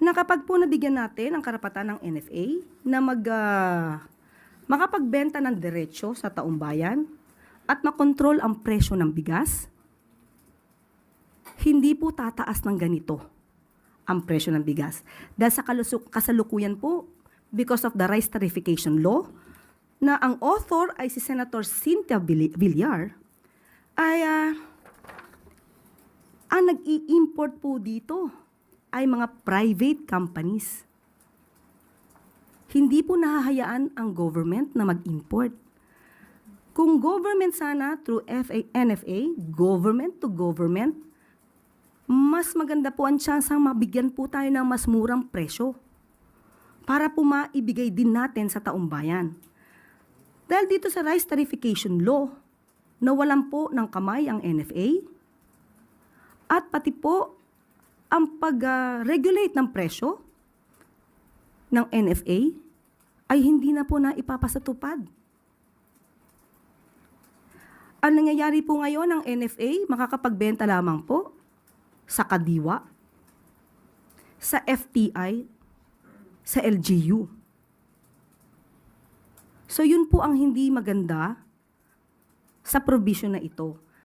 na kapag po nabigyan natin ang karapatan ng NFA na makapagbenta ng diretsyo sa taong bayan at makontrol ang presyo ng bigas, hindi po tataas ng ganito ang presyo ng bigas. Dahil sa kasalukuyan po, because of the rice tarification law, na ang author ay si Senator Cynthia Villar, ay ang nag-i-import po dito ay mga private companies. Hindi po nahahayaan ang government na mag-import. Kung government sana through NFA, government to government, mas maganda po ang tsansang mabigyan po tayo ng mas murang presyo para po maibigay din natin sa taong bayan. Dahil dito sa rice tarification law, nawalan po ng kamay ang NFA at pati po ang pag-regulate ng presyo ng NFA ay hindi na po naipapasatupad. Ang nangyayari po ngayon ng NFA, makakapagbenta lamang po sa Kadiwa, sa FTI, sa LGU. So yun po ang hindi maganda sa provision na ito.